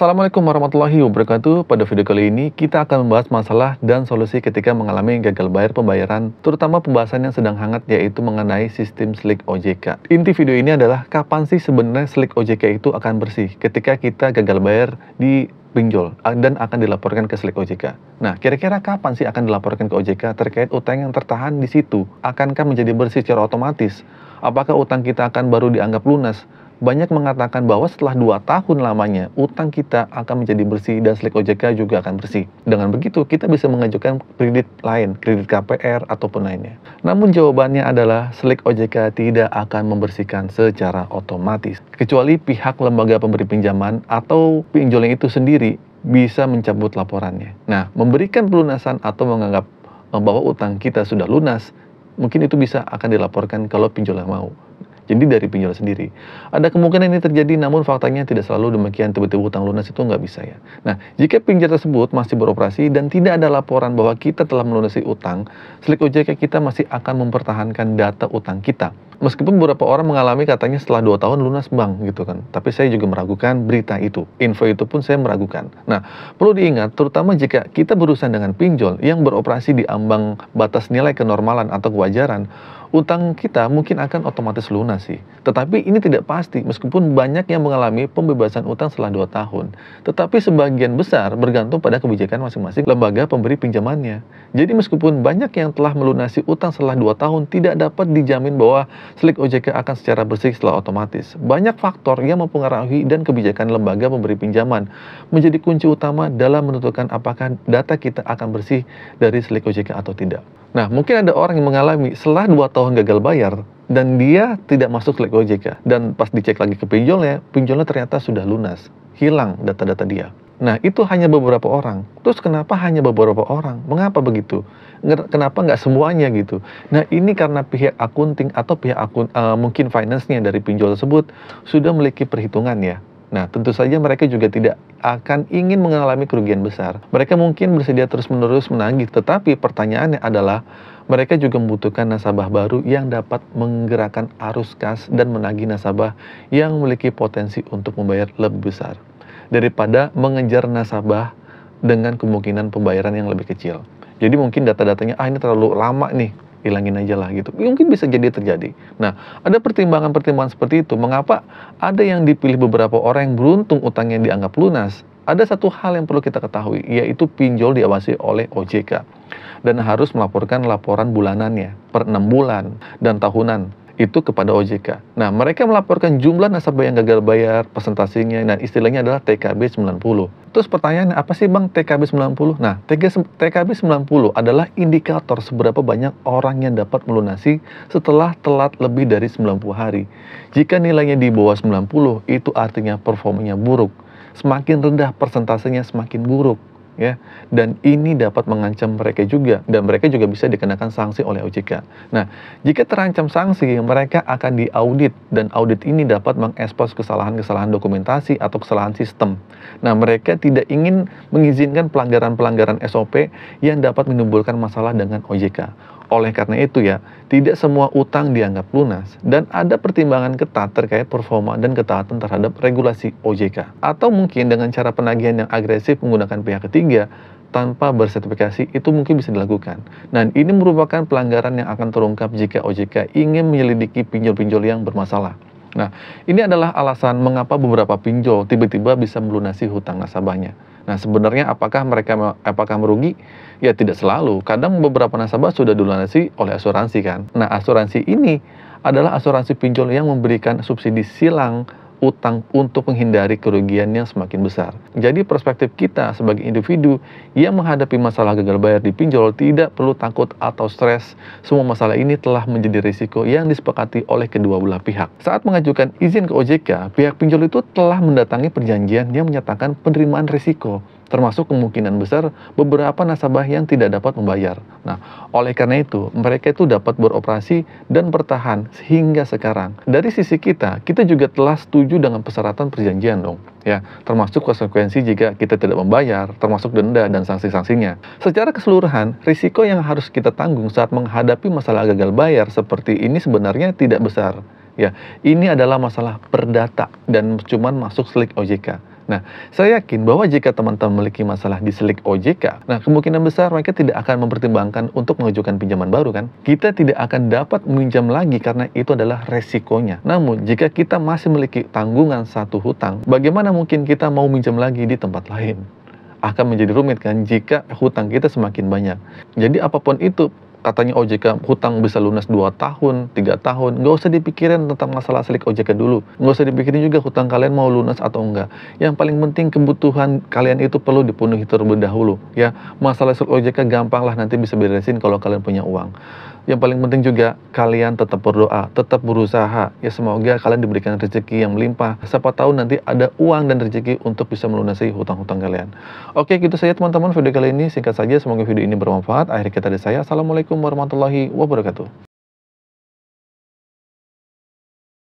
Assalamualaikum warahmatullahi wabarakatuh. Pada video kali ini kita akan membahas masalah dan solusi ketika mengalami gagal bayar pembayaran, terutama pembahasan yang sedang hangat yaitu mengenai sistem SLIK OJK. Inti video ini adalah kapan sih sebenarnya SLIK OJK itu akan bersih ketika kita gagal bayar di pinjol dan akan dilaporkan ke SLIK OJK. Nah, kira-kira kapan sih akan dilaporkan ke OJK terkait utang yang tertahan di situ? Akankah menjadi bersih secara otomatis? Apakah utang kita akan baru dianggap lunas? Banyak mengatakan bahwa setelah 2 tahun lamanya, utang kita akan menjadi bersih dan SLIK OJK juga akan bersih. Dengan begitu, kita bisa mengajukan kredit lain, kredit KPR ataupun lainnya. Namun jawabannya adalah SLIK OJK tidak akan membersihkan secara otomatis. Kecuali pihak lembaga pemberi pinjaman atau pinjolnya itu sendiri bisa mencabut laporannya. Nah, memberikan pelunasan atau menganggap bahwa utang kita sudah lunas, mungkin itu bisa akan dilaporkan kalau pinjolnya mau. Jadi dari pinjol sendiri. Ada kemungkinan ini terjadi, namun faktanya tidak selalu demikian. Tiba-tiba utang lunas itu nggak bisa ya. Nah, jika pinjol tersebut masih beroperasi dan tidak ada laporan bahwa kita telah melunasi utang, SLIK OJK kita masih akan mempertahankan data utang kita. Meskipun beberapa orang mengalami katanya setelah 2 tahun lunas bang gitu kan. Tapi saya juga meragukan berita itu. Info itu pun saya meragukan. Nah, perlu diingat terutama jika kita berurusan dengan pinjol yang beroperasi di ambang batas nilai kenormalan atau kewajaran, utang kita mungkin akan otomatis lunas sih. Tetapi ini tidak pasti meskipun banyak yang mengalami pembebasan utang setelah 2 tahun. Tetapi sebagian besar bergantung pada kebijakan masing-masing lembaga pemberi pinjamannya. Jadi meskipun banyak yang telah melunasi utang setelah 2 tahun, tidak dapat dijamin bahwa SLIK OJK akan secara bersih setelah otomatis. Banyak faktor yang mempengaruhi dan kebijakan lembaga pemberi pinjaman menjadi kunci utama dalam menentukan apakah data kita akan bersih dari SLIK OJK atau tidak. Nah, mungkin ada orang yang mengalami setelah 2 tahun gagal bayar dan dia tidak masuk SLIK OJK. Dan pas dicek lagi ke pinjolnya ternyata sudah lunas. Hilang data-data dia. Nah, itu hanya beberapa orang. Terus kenapa hanya beberapa orang? Mengapa begitu? Kenapa nggak semuanya gitu? Nah, ini karena pihak akunting atau pihak mungkin finance-nya dari pinjol tersebut sudah memiliki perhitungan ya. Nah, tentu saja mereka juga tidak akan ingin mengalami kerugian besar. Mereka mungkin bersedia terus-menerus menagih, tetapi pertanyaannya adalah mereka juga membutuhkan nasabah baru yang dapat menggerakkan arus kas dan menagih nasabah yang memiliki potensi untuk membayar lebih besar daripada mengejar nasabah dengan kemungkinan pembayaran yang lebih kecil. Jadi mungkin data-datanya, ini terlalu lama nih, hilangin aja lah gitu. Mungkin bisa jadi terjadi. Nah, ada pertimbangan-pertimbangan seperti itu. Mengapa ada yang dipilih beberapa orang yang beruntung utangnya dianggap lunas? Ada satu hal yang perlu kita ketahui, yaitu pinjol diawasi oleh OJK. Dan harus melaporkan laporan bulanannya per 6 bulan dan tahunan itu kepada OJK. Nah, mereka melaporkan jumlah nasabah yang gagal bayar, presentasinya, dan istilahnya adalah TKB 90. Terus pertanyaannya, apa sih bang TKB 90? Nah, TKB 90 adalah indikator seberapa banyak orang yang dapat melunasi setelah telat lebih dari 90 hari. Jika nilainya di bawah 90, itu artinya performanya buruk. Semakin rendah persentasenya semakin buruk. Ya, dan ini dapat mengancam mereka juga, dan mereka juga bisa dikenakan sanksi oleh OJK. Nah, jika terancam sanksi, mereka akan diaudit, dan audit ini dapat mengekspos kesalahan-kesalahan dokumentasi atau kesalahan sistem. Nah, mereka tidak ingin mengizinkan pelanggaran-pelanggaran SOP yang dapat menimbulkan masalah dengan OJK. Oleh karena itu ya, tidak semua utang dianggap lunas dan ada pertimbangan ketat terkait performa dan ketaatan terhadap regulasi OJK. Atau mungkin dengan cara penagihan yang agresif menggunakan pihak ketiga tanpa bersertifikasi itu mungkin bisa dilakukan. Dan ini merupakan pelanggaran yang akan terungkap jika OJK ingin menyelidiki pinjol-pinjol yang bermasalah. Nah, ini adalah alasan mengapa beberapa pinjol tiba-tiba bisa melunasi hutang nasabahnya. Nah, sebenarnya apakah merugi? Ya tidak selalu. Kadang beberapa nasabah sudah dilunasi oleh asuransi kan. Nah, asuransi ini adalah asuransi pinjol yang memberikan subsidi silang utang untuk menghindari kerugian yang semakin besar. Jadi perspektif kita sebagai individu yang menghadapi masalah gagal bayar di pinjol tidak perlu takut atau stres. Semua masalah ini telah menjadi risiko yang disepakati oleh kedua belah pihak. Saat mengajukan izin ke OJK, pihak pinjol itu telah mendatangi perjanjian yang menyatakan penerimaan risiko, termasuk kemungkinan besar beberapa nasabah yang tidak dapat membayar. Nah, oleh karena itu, mereka itu dapat beroperasi dan bertahan hingga sekarang. Dari sisi kita juga telah setuju dengan persyaratan perjanjian dong, ya, termasuk konsekuensi jika kita tidak membayar, termasuk denda dan sanksi-sanksinya. Secara keseluruhan, risiko yang harus kita tanggung saat menghadapi masalah gagal bayar seperti ini sebenarnya tidak besar. Ya, ini adalah masalah perdata dan cuman masuk SLIK OJK. Nah, saya yakin bahwa jika teman-teman memiliki masalah di Slick OJK, nah kemungkinan besar mereka tidak akan mempertimbangkan untuk mengajukan pinjaman baru kan? Kita tidak akan dapat meminjam lagi karena itu adalah resikonya. Namun, jika kita masih memiliki tanggungan satu hutang, bagaimana mungkin kita mau minjam lagi di tempat lain? Akan menjadi rumit kan jika hutang kita semakin banyak. Jadi apapun itu, katanya OJK hutang bisa lunas 2 tahun, 3 tahun, nggak usah dipikirin tentang masalah Slick OJK dulu. Nggak usah dipikirin juga hutang kalian mau lunas atau enggak. Yang paling penting kebutuhan kalian itu perlu dipenuhi terlebih dahulu. Ya, masalah Slick OJK gampang lah nanti bisa beresin kalau kalian punya uang. Yang paling penting juga kalian tetap berdoa, tetap berusaha. Ya semoga kalian diberikan rezeki yang melimpah. Siapa tahu nanti ada uang dan rezeki untuk bisa melunasi hutang-hutang kalian. Oke, gitu saja teman-teman video kali ini. Singkat saja, semoga video ini bermanfaat. Akhir kata dari saya, Assalamualaikum warahmatullahi wabarakatuh.